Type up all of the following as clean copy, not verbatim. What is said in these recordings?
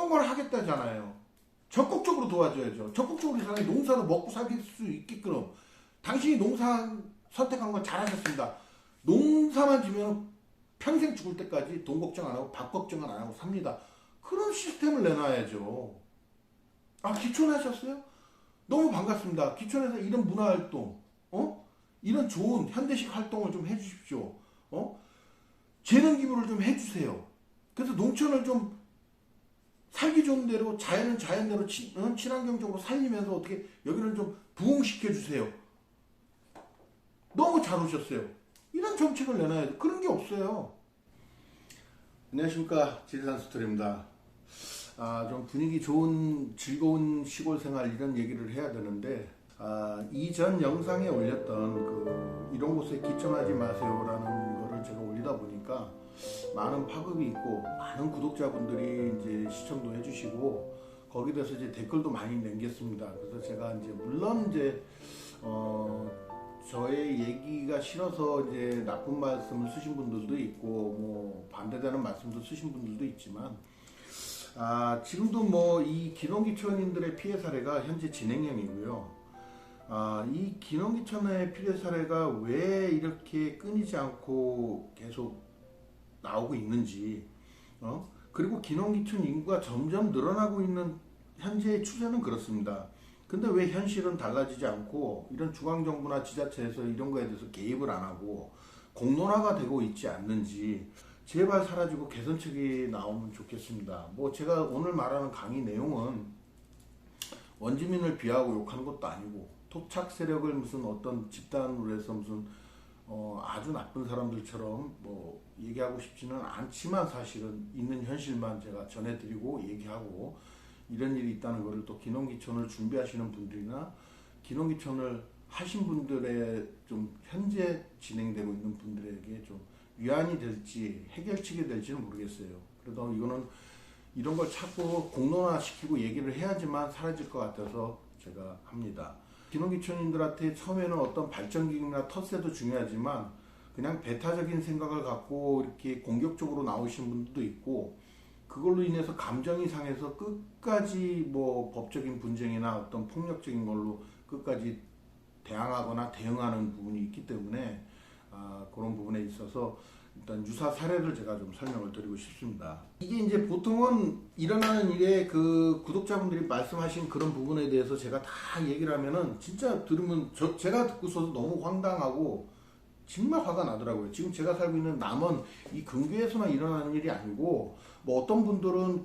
어떤 걸 하겠다잖아요. 적극적으로 도와줘야죠. 적극적으로 이 사람이 농사도 먹고 살 수 있게끔. 당신이 농사 선택한 건 잘하셨습니다. 농사만 지면 평생 죽을 때까지 돈 걱정 안 하고 밥 걱정은 안 하고 삽니다. 그런 시스템을 내놔야죠. 아, 기촌하셨어요? 너무 반갑습니다. 기촌에서 이런 문화활동, 이런 좋은 현대식 활동을 좀 해주십시오. 재능 기부를 좀 해주세요. 그래서 농촌을 좀 살기 좋은 대로 자연은 자연대로 친환경적으로 살리면서 어떻게 여기를 좀 부흥시켜 주세요. 너무 잘 오셨어요. 이런 정책을 내놔야 돼. 그런 게 없어요. 안녕하십니까, 지리산 스토리입니다. 좀 분위기 좋은 즐거운 시골 생활 이런 얘기를 해야 되는데 이전 영상에 올렸던 이런 곳에 기천하지 마세요라는 거를 제가 올리다 보니까 많은 파급이 있고 많은 구독자분들이 이제 시청도 해주시고 거기에 대해서 이제 댓글도 많이 남겼습니다. 그래서 제가 이제 물론 이제 저의 얘기가 싫어서 이제 나쁜 말씀을 쓰신 분들도 있고 뭐 반대되는 말씀도 쓰신 분들도 있지만 지금도 뭐 이 기농기촌인들의 피해 사례가 현재 진행형이고요. 이 기농기촌의 피해 사례가 왜 이렇게 끊이지 않고 계속 나오고 있는지, 그리고 기농기촌 인구가 점점 늘어나고 있는 현재의 추세는 그렇습니다. 근데 왜 현실은 달라지지 않고 이런 중앙정부나 지자체에서 이런 거에 대해서 개입을 안 하고 공론화가 되고 있지 않는지 제발 사라지고 개선책이 나오면 좋겠습니다. 뭐 제가 오늘 말하는 강의 내용은 원주민을 비하하고 욕하는 것도 아니고 토착 세력을 무슨 어떤 집단으로 해서 무슨 아주 나쁜 사람들처럼 뭐 얘기하고 싶지는 않지만 사실은 있는 현실만 제가 전해드리고 얘기하고 이런 일이 있다는 것을 또 기농기촌을 준비하시는 분들이나 기농기촌을 하신 분들의 좀 현재 진행되고 있는 분들에게 좀 위안이 될지 해결책이 될지는 모르겠어요. 그래도 이거는 이런 걸 자꾸 공론화시키고 얘기를 해야지만 사라질 것 같아서 제가 합니다. 기농기촌인들한테 처음에는 어떤 발전기나 텃세도 중요하지만 그냥 배타적인 생각을 갖고 이렇게 공격적으로 나오시는 분들도 있고 그걸로 인해서 감정이 상해서 끝까지 뭐 법적인 분쟁이나 어떤 폭력적인 걸로 끝까지 대항하거나 대응하는 부분이 있기 때문에 그런 부분에 있어서 일단 유사 사례를 제가 좀 설명을 드리고 싶습니다. 이게 이제 보통은 일어나는 일에 그 구독자분들이 말씀하신 그런 부분에 대해서 제가 다 얘기를 하면은 진짜 들으면 제가 듣고서도 너무 황당하고 정말 화가 나더라고요. 지금 제가 살고 있는 남원 이 근교에서만 일어나는 일이 아니고 뭐 어떤 분들은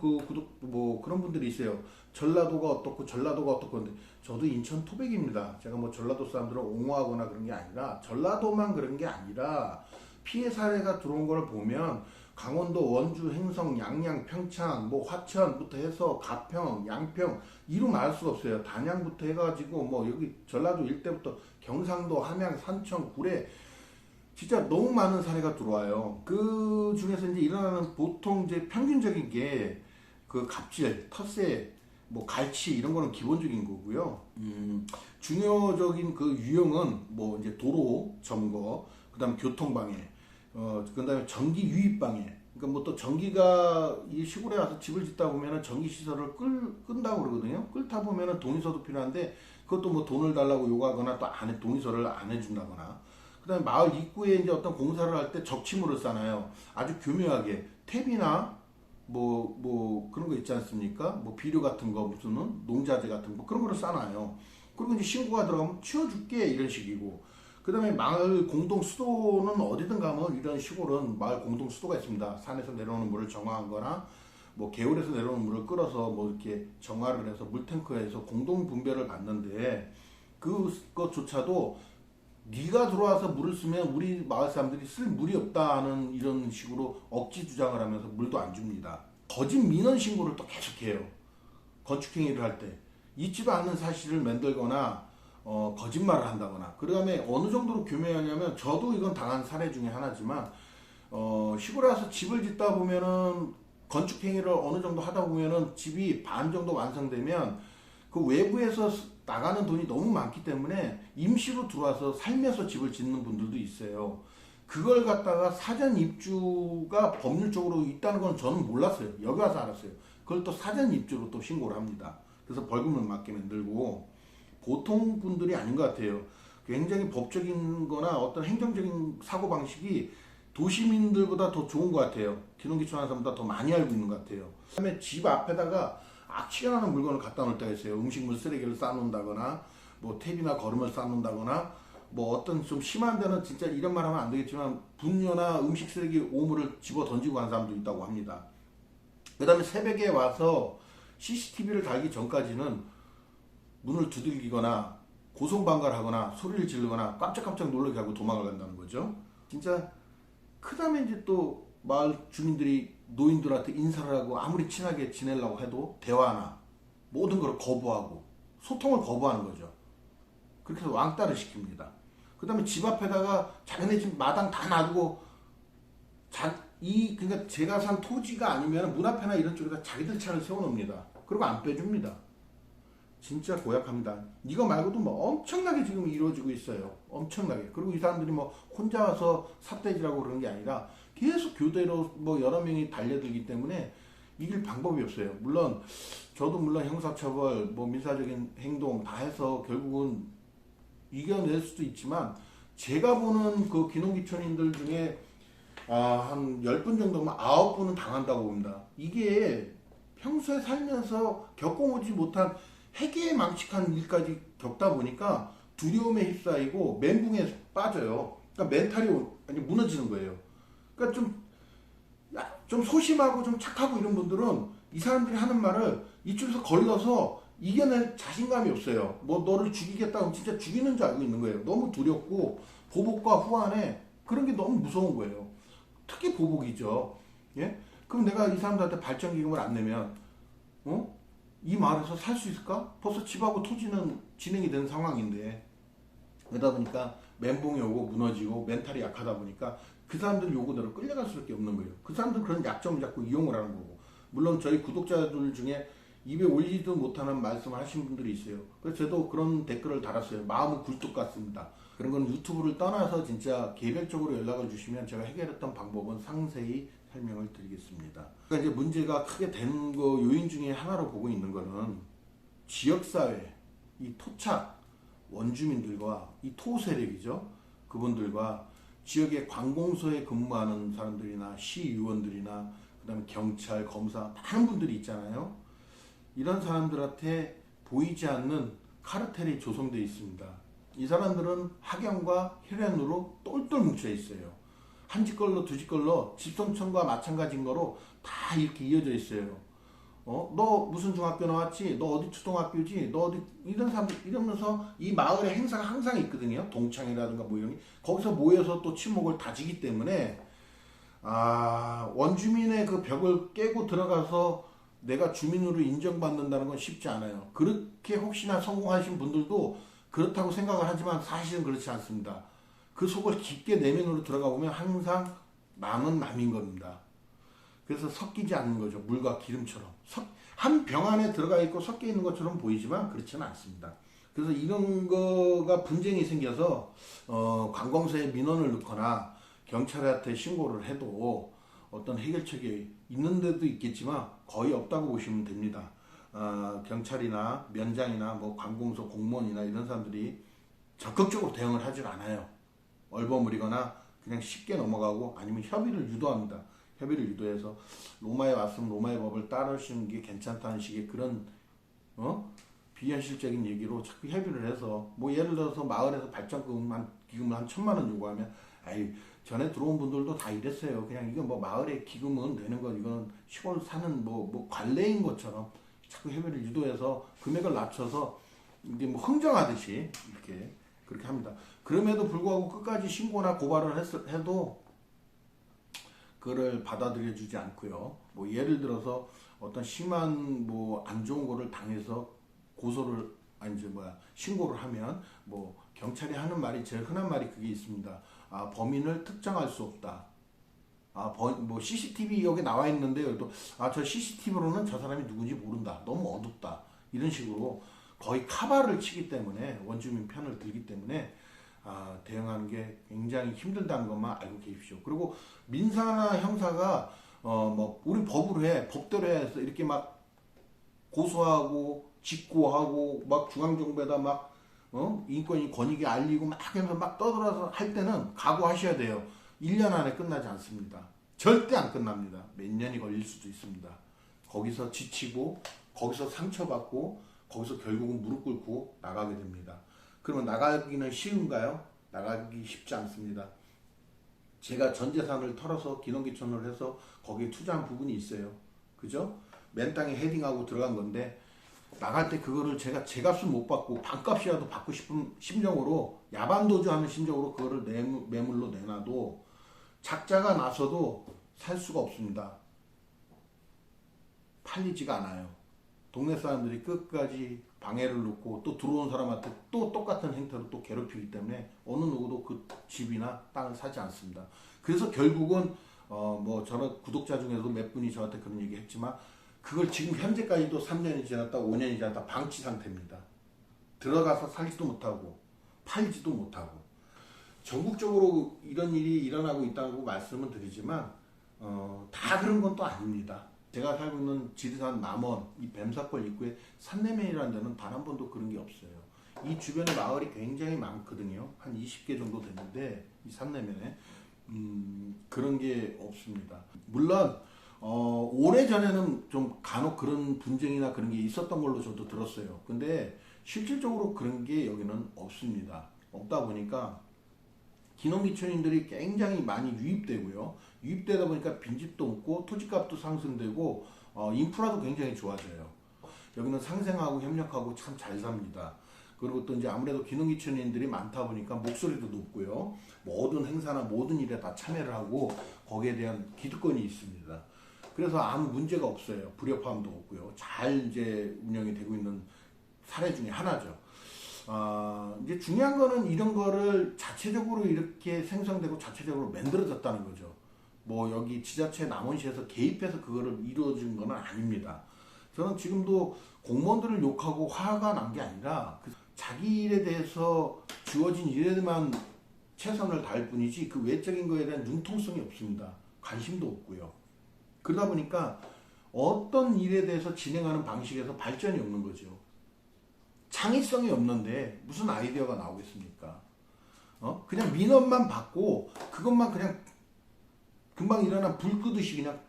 뭐 그런 분들이 있어요. 전라도가 어떻고 전라도가 어떻고 근데 저도 인천 토백입니다. 제가 뭐 전라도 사람들을 옹호하거나 그런 게 아니라 전라도만 그런 게 아니라 피해 사례가 들어온 걸 보면 강원도, 원주, 행성, 양양, 평창, 뭐 화천부터 해서 가평, 양평 이루 말할 수가 없어요. 단양부터 해가지고 뭐 여기 전라도 일대부터 경상도, 함양, 산청, 구례 진짜 너무 많은 사례가 들어와요. 그 중에서 이제 일어나는 보통 이제 평균적인 게 그 갑질, 텃세, 뭐 갈치 이런 거는 기본적인 거고요. 중요적인 그 유형은 뭐 이제 도로 점거, 그다음에 교통방해, 그다음에 전기 유입방해. 그러니까 뭐 또 전기가 이 시골에 와서 집을 짓다 보면은 전기 시설을 끈다고 그러거든요. 끌다 보면은 동의서도 필요한데 그것도 뭐 돈을 달라고 요구하거나 또 안에 동의서를 안 해준다거나. 그다음에 마을 입구에 이제 어떤 공사를 할 때 적치물을 싸나요. 아주 교묘하게 탭이나 뭐 그런 거 있지 않습니까? 뭐 비료 같은 거 무슨 농자재 같은 거 그런 거를 싸나요. 그리고 이제 신고가 들어가면 치워줄게 이런 식이고. 그다음에 마을 공동 수도는 어디든 가면 이런 시골은 마을 공동 수도가 있습니다. 산에서 내려오는 물을 정화하거나 뭐 개울에서 내려오는 물을 끌어서 뭐 이렇게 정화를 해서 물탱크에서 공동 분배를 받는데 그것조차도 네가 들어와서 물을 쓰면 우리 마을 사람들이 쓸 물이 없다는 이런 식으로 억지 주장을 하면서 물도 안 줍니다. 거짓 민원 신고를 또 계속해요. 건축행위를 할 때 있지도 않은 사실을 만들거나 거짓말을 한다거나. 그 다음에 어느 정도로 교묘하냐면 저도 이건 당한 사례 중에 하나지만 시골에 와서 집을 짓다 보면은 건축행위를 어느 정도 하다 보면은 집이 반 정도 완성되면 그 외부에서 나가는 돈이 너무 많기 때문에 임시로 들어와서 살면서 집을 짓는 분들도 있어요. 그걸 갖다가 사전 입주가 법률적으로 있다는 건 저는 몰랐어요. 여기 와서 알았어요. 그걸 또 사전 입주로 또 신고를 합니다. 그래서 벌금을 맞게 만들고 보통 분들이 아닌 것 같아요. 굉장히 법적인 거나 어떤 행정적인 사고방식이 도시민들보다 더 좋은 것 같아요. 기농기촌하는 사람보다 더 많이 알고 있는 것 같아요. 그다음에 집 앞에다가 악취가 나는 물건을 갖다 놓을 때가 있어요. 음식물 쓰레기를 쌓는다거나 뭐 탭이나 거름을 쌓는다거나 뭐 어떤 좀 심한 데는 진짜 이런 말 하면 안 되겠지만 분뇨나 음식 쓰레기 오물을 집어 던지고 가는 사람도 있다고 합니다. 그 다음에 새벽에 와서 CCTV를 달기 전까지는 문을 두들기거나 고성방가를 하거나 소리를 지르거나 깜짝깜짝 놀라게 하고 도망을 간다는 거죠. 진짜 그 다음에 이제 또 마을 주민들이 노인들한테 인사를 하고 아무리 친하게 지내려고 해도 대화나 모든 걸 거부하고 소통을 거부하는 거죠. 그렇게 해서 왕따를 시킵니다. 그 다음에 집 앞에다가 자기네 집 마당 다 놔두고 그러니까 제가 산 토지가 아니면 문 앞에나 이런 쪽에다 자기들 차를 세워놓습니다. 그리고 안 빼줍니다. 진짜 고약합니다. 이거 말고도 뭐 엄청나게 지금 이루어지고 있어요. 엄청나게. 그리고 이 사람들이 뭐 혼자 와서 삿대질하고 그러는 게 아니라 계속 교대로 뭐 여러 명이 달려들기 때문에 이길 방법이 없어요. 물론 저도 물론 형사처벌 뭐 민사적인 행동 다 해서 결국은 이겨낼 수도 있지만 제가 보는 그 기농기촌인들 중에 한 10분 정도면 9분은 당한다고 봅니다. 이게 평소에 살면서 겪어오지 못한 해괴망측한 일까지 겪다 보니까 두려움에 휩싸이고 멘붕에 빠져요. 그러니까 멘탈이 무너지는 거예요. 그러니까 좀 소심하고 좀 착하고 이런 분들은 이 사람들이 하는 말을 이쪽에서 걸러서 이겨낼 자신감이 없어요. 뭐 너를 죽이겠다고 진짜 죽이는 줄 알고 있는 거예요. 너무 두렵고 보복과 후환에 그런 게 너무 무서운 거예요. 특히 보복이죠. 예? 그럼 내가 이 사람들한테 발전기금을 안 내면 이 마을에서 살 수 있을까? 벌써 집하고 토지는 진행이 된 상황인데 그러다 보니까 멘붕이 오고 무너지고 멘탈이 약하다 보니까 그 사람들 요구대로 끌려갈 수밖에 없는 거예요. 그 사람들 그런 약점을 자꾸 이용을 하는 거고 물론 저희 구독자들 중에 입에 올리지도 못하는 말씀을 하신 분들이 있어요. 그래서 저도 그런 댓글을 달았어요. 마음은 굴뚝 같습니다. 그런 건 유튜브를 떠나서 진짜 개별적으로 연락을 주시면 제가 해결했던 방법은 상세히 설명을 드리겠습니다. 그러니까 이제 문제가 크게 된 거 요인 중에 하나로 보고 있는 거는 지역사회, 이 토착 원주민들과 이 토세력이죠. 그분들과 지역의 관공서에 근무하는 사람들이나 시의원들이나 그다음에 경찰, 검사 많은 분들이 있잖아요. 이런 사람들한테 보이지 않는 카르텔이 조성되어 있습니다. 이 사람들은 학연과 혈연으로 똘똘 뭉쳐 있어요. 한 집 걸로 두 집 걸로 집성촌과 마찬가지인 거로 다 이렇게 이어져 있어요. 너 무슨 중학교 나왔지? 너 어디 초등학교지? 너 어디 이런 사람들 이러면서 이 마을에 행사가 항상 있거든요. 동창이라든가 뭐 이런 게 거기서 모여서 또 친목을 다지기 때문에 원주민의 그 벽을 깨고 들어가서 내가 주민으로 인정받는다는 건 쉽지 않아요. 그렇게 혹시나 성공하신 분들도 그렇다고 생각을 하지만 사실은 그렇지 않습니다. 그 속을 깊게 내면으로 들어가 보면 항상 남은 남인 겁니다. 그래서 섞이지 않는 거죠. 물과 기름처럼. 한 병 안에 들어가 있고 섞여 있는 것처럼 보이지만 그렇지는 않습니다. 그래서 이런 거가 분쟁이 생겨서 관공서에 민원을 넣거나 경찰한테 신고를 해도 어떤 해결책이 있는 데도 있겠지만 거의 없다고 보시면 됩니다. 경찰이나 면장이나 뭐 관공서 공무원이나 이런 사람들이 적극적으로 대응을 하질 않아요. 얼버무리거나 그냥 쉽게 넘어가고 아니면 협의를 유도합니다. 협의를 유도해서 로마에 왔으면 로마의 법을 따르시는 게 괜찮다는 식의 그런 비현실적인 얘기로 자꾸 협의를 해서 뭐 예를 들어서 마을에서 발전기금을 한 1,000만 원 요구하면 전에 들어온 분들도 다 이랬어요. 그냥 이거 뭐 마을의 기금은 되는 건 이건 시골 사는 뭐 관례인 것처럼 자꾸 협의를 유도해서 금액을 낮춰서 이게 뭐 흥정하듯이 이렇게 그렇게 합니다. 그럼에도 불구하고 끝까지 신고나 고발을 해도 그거를 받아들여 주지 않고요. 뭐 예를 들어서 어떤 심한 뭐 안 좋은 거를 당해서 신고를 하면 뭐 경찰이 하는 말이 제일 흔한 말이 그게 있습니다. 범인을 특정할 수 없다. 뭐 CCTV 여기 나와 있는데 또 저 CCTV로는 저 사람이 누군지 모른다. 너무 어둡다. 이런 식으로 거의 카바를 치기 때문에 원주민 편을 들기 때문에 대응하는 게 굉장히 힘들다는 것만 알고 계십시오. 그리고 민사나 형사가 뭐 우리 법으로 해, 법대로 해서 이렇게 막 고소하고 직고하고 막 중앙정부에다 막 인권이 권익위 알리고 막 하면서 막 떠들어서 할 때는 각오하셔야 돼요. 1년 안에 끝나지 않습니다. 절대 안 끝납니다. 몇 년이 걸릴 수도 있습니다. 거기서 지치고 거기서 상처받고 거기서 결국은 무릎 꿇고 나가게 됩니다. 그러면 나가기는 쉬운가요? 나가기 쉽지 않습니다. 제가 전 재산을 털어서 기농기촌을 해서 거기에 투자한 부분이 있어요. 그죠? 맨 땅에 헤딩하고 들어간 건데 나갈 때 그거를 제가 제값은 못 받고 반값이라도 받고 싶은 심정으로 야반도주하는 심정으로 그거를 매물로 내놔도 작자가 나서도 살 수가 없습니다. 팔리지가 않아요. 동네 사람들이 끝까지 방해를 놓고 또 들어온 사람한테 또 똑같은 행태로 또 괴롭히기 때문에 어느 누구도 그 집이나 땅을 사지 않습니다. 그래서 결국은 뭐 저는 구독자 중에도 몇 분이 저한테 그런 얘기 했지만 그걸 지금 현재까지도 3년이 지났다 5년이 지났다 방치 상태입니다. 들어가서 살지도 못하고 팔지도 못하고 전국적으로 이런 일이 일어나고 있다고 말씀은 드리지만 다 그런 건 또 아닙니다. 제가 살고 있는 지리산 남원 이 뱀사골 입구에 산내면이라는 데는 단 한 번도 그런 게 없어요. 이 주변에 마을이 굉장히 많거든요. 한 20개 정도 되는데 이 산내면에 그런 게 없습니다. 물론 오래전에는 좀 간혹 그런 분쟁이나 그런 게 있었던 걸로 저도 들었어요. 근데 실질적으로 그런 게 여기는 없습니다. 없다 보니까 기농기촌인들이 굉장히 많이 유입되고요. 유입되다 보니까 빈집도 없고 토지값도 상승되고 인프라도 굉장히 좋아져요. 여기는 상생하고 협력하고 참 잘 삽니다. 그리고 또 이제 아무래도 기농기촌인들이 많다 보니까 목소리도 높고요. 모든 행사나 모든 일에 다 참여를 하고 거기에 대한 기득권이 있습니다. 그래서 아무 문제가 없어요. 불협화음도 없고요. 잘 이제 운영이 되고 있는 사례 중에 하나죠. 이제 중요한 거는 이런 거를 자체적으로 이렇게 생성되고 자체적으로 만들어졌다는 거죠. 뭐 여기 지자체 남원시에서 개입해서 그거를 이루어진 건 아닙니다. 저는 지금도 공무원들을 욕하고 화가 난 게 아니라 자기 일에 대해서 주어진 일에만 최선을 다할 뿐이지 그 외적인 거에 대한 융통성이 없습니다. 관심도 없고요. 그러다 보니까 어떤 일에 대해서 진행하는 방식에서 발전이 없는 거죠. 창의성이 없는데 무슨 아이디어가 나오겠습니까? 그냥 민원만 받고 그것만 그냥 금방 일어난 불 끄듯이 그냥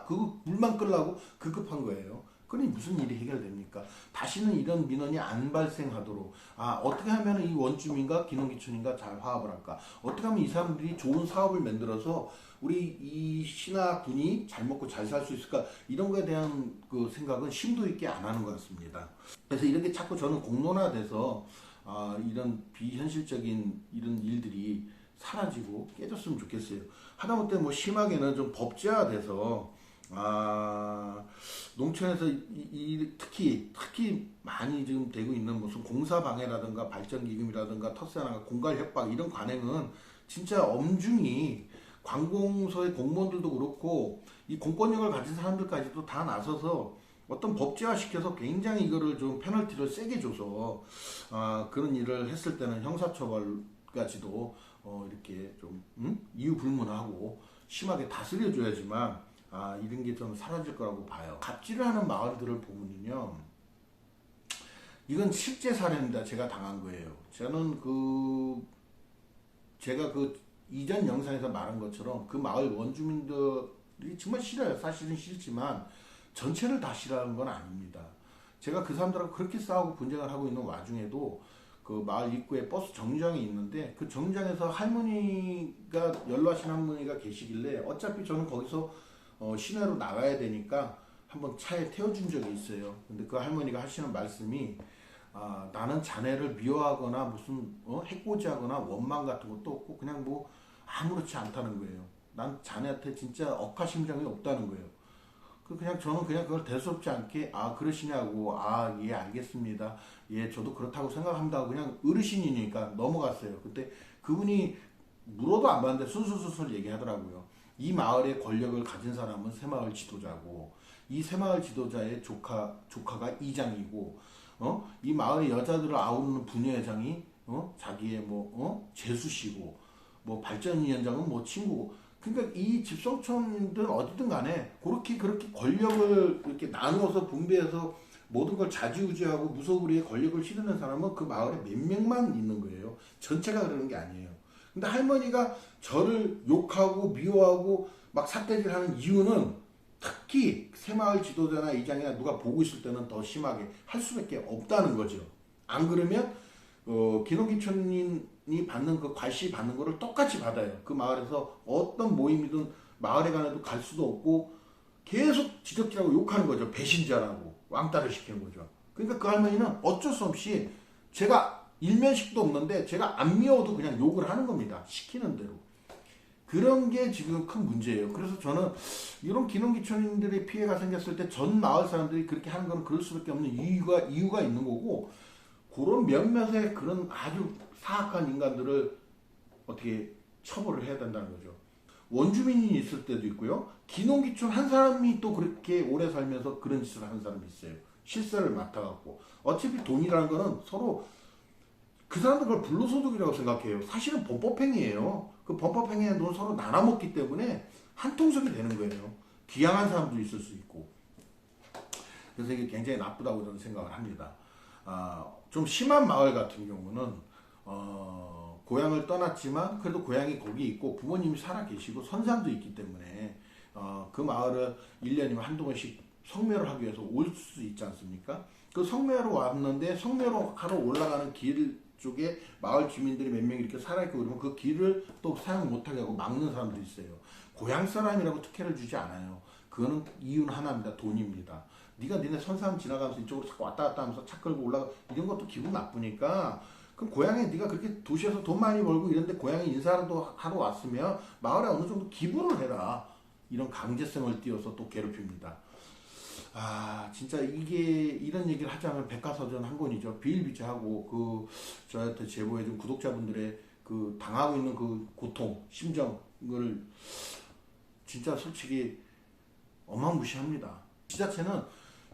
그거 물만 끌라고 급급한 거예요. 그러니 무슨 일이 해결됩니까? 다시는 이런 민원이 안 발생하도록 어떻게 하면 이 원주민과 기농기촌인과 잘 화합을 할까? 어떻게 하면 이 사람들이 좋은 사업을 만들어서 우리 이 시나군이 잘 먹고 잘 살 수 있을까? 이런 거에 대한 그 생각은 심도 있게 안 하는 것 같습니다. 그래서 이렇게 자꾸 저는 공론화돼서 이런 비현실적인 이런 일들이 사라지고 깨졌으면 좋겠어요. 하다못해 뭐 심하게는 좀 법제화돼서 농촌에서 특히 많이 지금 되고 있는 무슨 공사방해라든가 발전기금이라든가 텃세나 공갈협박 이런 관행은 진짜 엄중히 관공서의 공무원들도 그렇고 이 공권력을 가진 사람들까지도 다 나서서 어떤 법제화 시켜서 굉장히 이거를 좀 페널티를 세게 줘서 그런 일을 했을 때는 형사처벌까지도 이렇게 좀 이유 불문하고 심하게 다스려 줘야지만 이런 게 좀 사라질 거라고 봐요. 갑질을 하는 마을들을 보면요, 이건 실제 사례입니다. 제가 당한 거예요. 저는 제가 이전 영상에서 말한 것처럼 그 마을 원주민들이 정말 싫어요. 사실은 싫지만 전체를 다 싫어하는 건 아닙니다. 제가 그 사람들하고 그렇게 싸우고 분쟁을 하고 있는 와중에도 그 마을 입구에 버스 정류장이 있는데 그 정류장에서 연로하신 할머니가 계시길래 어차피 저는 거기서 시내로 나가야 되니까 한번 차에 태워준 적이 있어요. 근데 그 할머니가 하시는 말씀이 나는 자네를 미워하거나 무슨 해코지하거나 원망 같은 것도 없고 그냥 뭐 아무렇지 않다는 거예요. 난 자네한테 진짜 억하심정이 없다는 거예요. 저는 그냥 그걸 대수롭지 않게 그러시냐고 예 알겠습니다. 예 저도 그렇다고 생각합니다. 그냥 어르신이니까 넘어갔어요. 그때 그분이 물어도 안 받는데 술술술술 얘기하더라고요. 이 마을의 권력을 가진 사람은 새마을 지도자고 이 새마을 지도자의 조카가 이장이고 이 마을의 여자들을 아우르는 부녀회장이 자기의 재수씨고 발전위원장은 친구고 그러니까 이 집성촌인들 어디든 간에 그렇게 권력을 이렇게 나누어서 분배해서 모든 걸 좌지우지하고 무소불위의 권력을 휘두르는 사람은 그 마을에 몇 명만 있는 거예요. 전체가 그러는 게 아니에요. 근데 할머니가 저를 욕하고 미워하고 막 삿대질하는 이유는 특히 새마을 지도자나 이장이나 누가 보고 있을 때는 더 심하게 할 수밖에 없다는 거죠. 안 그러면 기농기촌인이 받는 그 괄시 받는 거를 똑같이 받아요. 그 마을에서 어떤 모임이든 마을에 관해도 갈 수도 없고 계속 지적질하고 욕하는 거죠. 배신자라고 왕따를 시키는 거죠. 그러니까 그 할머니는 어쩔 수 없이 제가 일면식도 없는데 제가 안 미워도 그냥 욕을 하는 겁니다. 시키는 대로. 그런 게 지금 큰 문제예요. 그래서 저는 이런 기농기촌인들의 피해가 생겼을 때 전 마을 사람들이 그렇게 하는 건 그럴 수밖에 없는 이유가 있는 거고, 그런 몇몇의 그런 아주 사악한 인간들을 어떻게 처벌을 해야 된다는 거죠. 원주민이 있을 때도 있고요. 기농기촌 한 사람이 또 그렇게 오래 살면서 그런 짓을 하는 사람이 있어요. 실세를 맡아갖고. 어차피 돈이라는 거는 서로 그 사람들 그걸 불로소득이라고 생각해요. 사실은 범법행위예요. 그 범법행위의 돈 서로 나눠먹기 때문에 한 통속이 되는 거예요. 기양한 사람도 있을 수 있고. 그래서 이게 굉장히 나쁘다고 저는 생각을 합니다. 좀 심한 마을 같은 경우는 고향을 떠났지만 그래도 고향이 거기 있고 부모님이 살아 계시고 선산도 있기 때문에 그 마을을 1년이면 한두 번씩 성묘를 하기 위해서 올 수 있지 않습니까? 그 성묘로 왔는데 성묘로 하러 올라가는 길 쪽에 마을 주민들이 몇 명 이렇게 살아있고 그러면 그 길을 또 사용 못하게 하고 막는 사람도 있어요. 고향 사람이라고 특혜를 주지 않아요. 그거는 이유는 하나입니다. 돈입니다. 네가 니네 선상 지나가면서 이쪽으로 자꾸 왔다 갔다 하면서 차 끌고 올라가 이런 것도 기분 나쁘니까 그럼 고향에 네가 그렇게 도시에서 돈 많이 벌고 이런데 고향에 인사도 하러 왔으면 마을에 어느 정도 기부를 해라. 이런 강제성을 띄워서 또 괴롭힙니다. 진짜 이게 이런 얘기를 하자면 백과사전 한 권이죠. 비일비재하고 저한테 제보해준 구독자분들의 그 당하고 있는 그 고통, 심정을 진짜 솔직히 어마무시합니다. 지자체는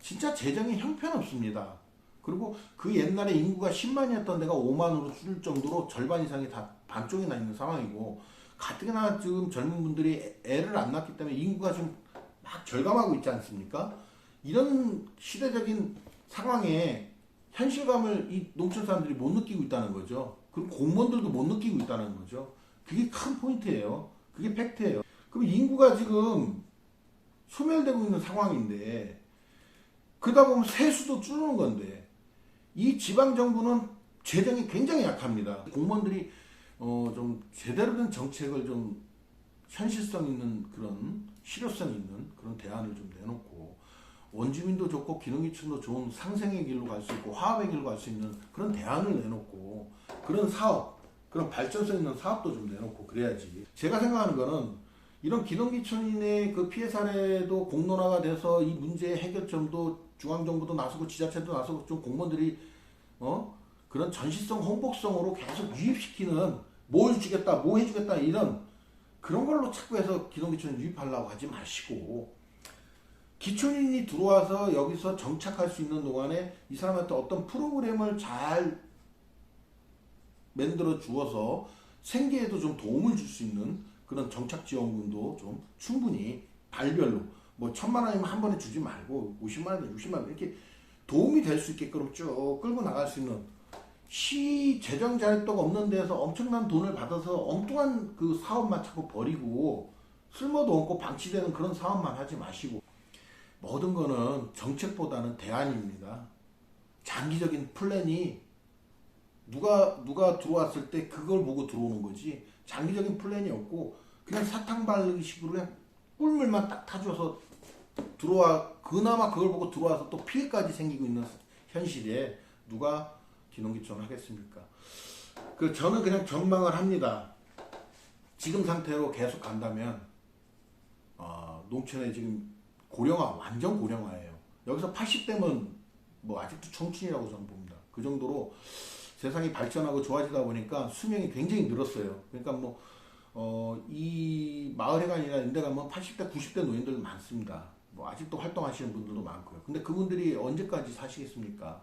진짜 재정이 형편없습니다. 그리고 그 옛날에 인구가 10만이었던 데가 5만으로 줄 정도로 절반 이상이 다 반쪽이나 있는 상황이고 가뜩이나 지금 젊은 분들이 애를 안 낳기 때문에 인구가 지금 막 절감하고 있지 않습니까? 이런 시대적인 상황에 현실감을 이 농촌 사람들이 못 느끼고 있다는 거죠. 그리고 공무원들도 못 느끼고 있다는 거죠. 그게 큰 포인트예요. 그게 팩트예요. 그럼 인구가 지금 소멸되고 있는 상황인데 그러다 보면 세수도 줄는 건데 이 지방정부는 재정이 굉장히 약합니다. 공무원들이 좀 제대로 된 정책을 좀 현실성 있는 그런 실효성 있는 그런 대안을 좀 내놓고 원주민도 좋고 기농기촌도 좋은 상생의 길로 갈 수 있고 화합의 길로 갈 수 있는 그런 대안을 내놓고 그런 사업, 그런 발전성 있는 사업도 좀 내놓고 그래야지. 제가 생각하는 거는 이런 기농기촌인의 그 피해 사례도 공론화가 돼서 이 문제의 해결점도 중앙정부도 나서고 지자체도 나서고 좀 공무원들이 그런 전시성 홍보성으로 계속 유입시키는 뭐 해주겠다 뭐 해주겠다 이런 그런 걸로 자꾸 해서 기농기촌 유입하려고 하지 마시고 기촌인이 들어와서 여기서 정착할 수 있는 동안에 이 사람한테 어떤 프로그램을 잘 만들어 주어서 생계에도 좀 도움을 줄 수 있는 그런 정착지원금도 좀 충분히 달별로 뭐 1,000만 원이면 한 번에 주지 말고 50만 원, 60만 원 이렇게 도움이 될 수 있게끔 쭉 끌고 나갈 수 있는 시 재정 자립도가 없는 데서 엄청난 돈을 받아서 엉뚱한 그 사업만 자꾸 벌이고 쓸모도 없고 방치되는 그런 사업만 하지 마시고 모든 거는 정책보다는 대안입니다. 장기적인 플랜이 누가 들어왔을 때 그걸 보고 들어오는 거지 장기적인 플랜이 없고 그냥 사탕 바르기 식으로 그냥 꿀물만 딱 타줘서 들어와 그나마 그걸 보고 들어와서 또 피해까지 생기고 있는 현실에 누가 기농기촌을 하겠습니까? 저는 그냥 전망을 합니다. 지금 상태로 계속 간다면 농촌에 지금 고령화, 완전 고령화예요. 여기서 80대면 뭐 아직도 청춘이라고 저는 봅니다. 그 정도로 세상이 발전하고 좋아지다 보니까 수명이 굉장히 늘었어요. 그러니까 이 마을회관이나 이런 데 가면 80대, 90대 노인들 많습니다. 뭐 아직도 활동하시는 분들도 많고요. 근데 그분들이 언제까지 사시겠습니까?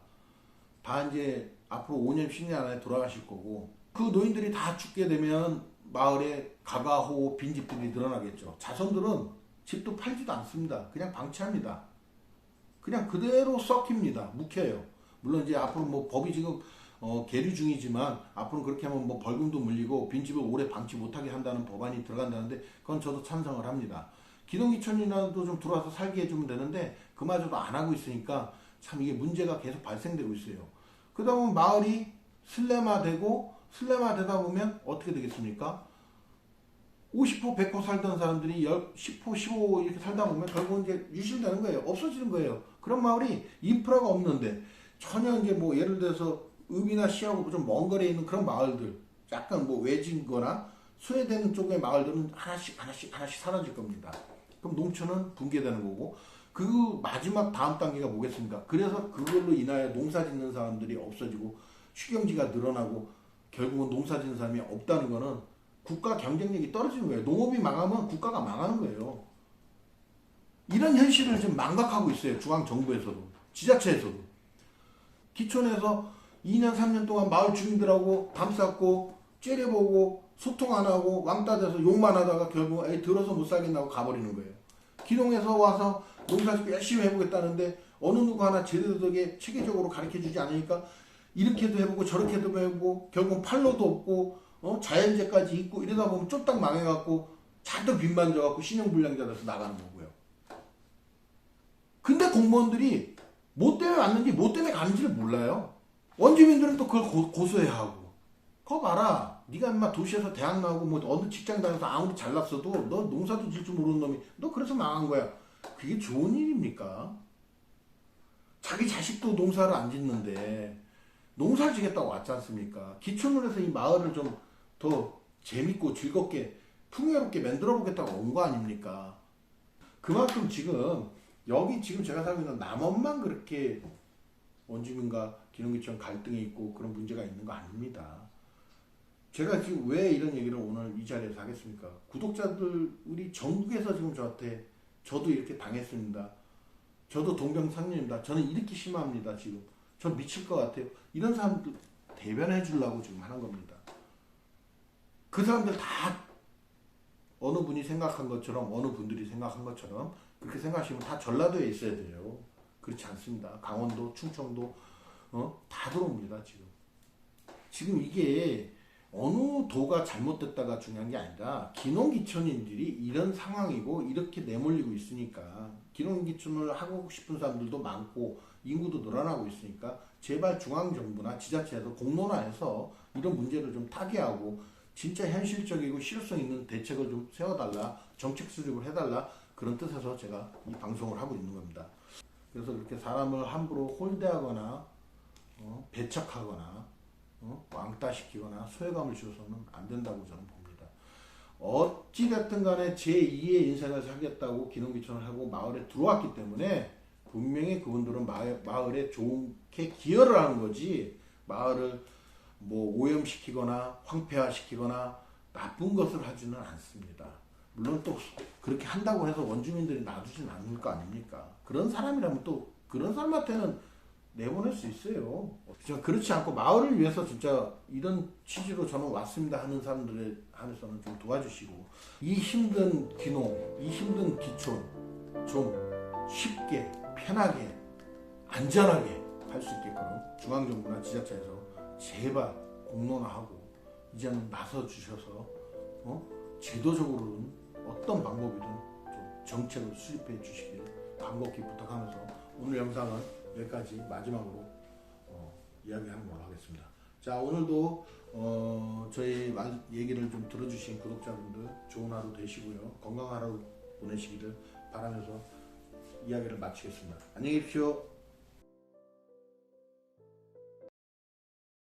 다 이제 앞으로 5년, 10년 안에 돌아가실 거고 그 노인들이 다 죽게 되면 마을에 가가호 빈집들이 늘어나겠죠. 자손들은 집도 팔지도 않습니다. 그냥 방치합니다. 그냥 그대로 썩힙니다. 묵혀요. 물론 이제 앞으로 뭐 법이 지금 계류 중이지만 앞으로 그렇게 하면 뭐 벌금도 물리고 빈집을 오래 방치 못하게 한다는 법안이 들어간다는데 그건 저도 찬성을 합니다. 기농기촌이라도 좀 들어와서 살게 해주면 되는데 그마저도 안 하고 있으니까 참 이게 문제가 계속 발생되고 있어요. 그러다 보면 마을이 슬래마되다 보면 어떻게 되겠습니까? 50% 100% 살던 사람들이 10% 15% 이렇게 살다 보면 결국은 이제 유실되는 거예요. 없어지는 거예요. 그런 마을이 인프라가 없는데 전혀 이제 뭐 예를 들어서 읍이나 시하고 좀 먼 거리에 있는 그런 마을들, 약간 뭐 외진 거나 소외되는 쪽의 마을들은 하나씩 사라질 겁니다. 그럼 농촌은 붕괴되는 거고, 그 마지막 다음 단계가 뭐겠습니까? 그래서 그걸로 인하여 농사 짓는 사람들이 없어지고 휴경지가 늘어나고 결국은 농사 짓는 사람이 없다는 거는 국가 경쟁력이 떨어지는 거예요. 농업이 망하면 국가가 망하는 거예요. 이런 현실을 지금 망각하고 있어요. 중앙정부에서도, 지자체에서도. 기촌에서 2년 3년 동안 마을 주민들하고 담쌓고 째려보고 소통 안 하고 왕따 돼서 욕만 하다가 결국 들어서 못 살겠다고 가버리는 거예요. 기농에서 와서 농사짓고 열심히 해보겠다는데 어느 누구 하나 제대로되게 체계적으로 가르쳐주지 않으니까 이렇게도 해보고 저렇게도 해보고 결국 판로도 없고 자연재까지 있고 이러다 보면 쫄딱 망해갖고 잔뜩 빚만 져갖고 신용불량자 돼서 나가는 거고요. 근데 공무원들이 뭐 때문에 왔는지 뭐 때문에 가는지를 몰라요. 원주민들은 또 그걸 고소해야 하고. 그거 봐라. 네가 인마 도시에서 대학 나오고 뭐 어느 직장 다녀서 아무리 잘났어도 너 농사도 질 줄 모르는 놈이 너 그래서 망한 거야. 그게 좋은 일입니까? 자기 자식도 농사를 안 짓는데 농사를 지겠다고 왔지 않습니까? 기촌을 해서 이 마을을 좀 더 재밌고 즐겁게 풍요롭게 만들어 보겠다고 온 거 아닙니까? 그만큼 지금 여기 지금 제가 살고 있는 남원만 그렇게 원주민과 기농기촌 갈등이 있고 그런 문제가 있는 거 아닙니다. 제가 지금 왜 이런 얘기를 오늘 이 자리에서 하겠습니까? 구독자들 우리 전국에서 지금 저한테 저도 이렇게 당했습니다. 저도 동병상련입니다. 저는 이렇게 심합니다. 지금 전 미칠 것 같아요. 이런 사람들 대변해 주려고 지금 하는 겁니다. 그 사람들 다 어느 분이 생각한 것처럼 어느 분들이 생각한 것처럼 그렇게 생각하시면 다 전라도에 있어야 돼요. 그렇지 않습니다. 강원도, 충청도 다 들어옵니다. 지금 이게 어느 도가 잘못됐다가 중요한 게 아니라 기농기촌인들이 이런 상황이고 이렇게 내몰리고 있으니까 기농기촌을 하고 싶은 사람들도 많고 인구도 늘어나고 있으니까 제발 중앙정부나 지자체에서 공론화해서 이런 문제를 좀 타개하고 진짜 현실적이고 실효성 있는 대책을 좀 세워달라, 정책 수립을 해달라, 그런 뜻에서 제가 이 방송을 하고 있는 겁니다. 그래서 그렇게 사람을 함부로 홀대하거나 배척하거나 왕따시키거나 소외감을 주어서는 안 된다고 저는 봅니다. 어찌됐든 간에 제2의 인생을 살겠다고 기농기촌을 하고 마을에 들어왔기 때문에 분명히 그분들은 마을에 좋게 기여를 하는 거지, 마을을 뭐 오염시키거나 황폐화시키거나 나쁜 것을 하지는 않습니다. 물론 또 그렇게 한다고 해서 원주민들이 놔두진 않을 거 아닙니까? 그런 사람이라면 또 그런 사람한테는 내보낼 수 있어요. 그렇지 않고 마을을 위해서 진짜 이런 취지로 저는 왔습니다 하는 사람들에 한해서는 좀 도와주시고, 이 힘든 기농, 이 힘든 기촌 좀 쉽게 편하게 안전하게 할 수 있게끔 중앙정부나 지자체에서 제발 공론화하고 이제는 나서 주셔서 제도적으로는 어떤 방법이든 좀 정책을 수립해 주시길 간곡히 부탁하면서 오늘 영상은 여기까지 마지막으로 이야기하는 걸로 하겠습니다. 자, 오늘도 저희 얘기를 좀 들어주신 구독자분들 좋은 하루 되시고요. 건강한 하루 보내시기를 바라면서 이야기를 마치겠습니다. 안녕히 계십시오.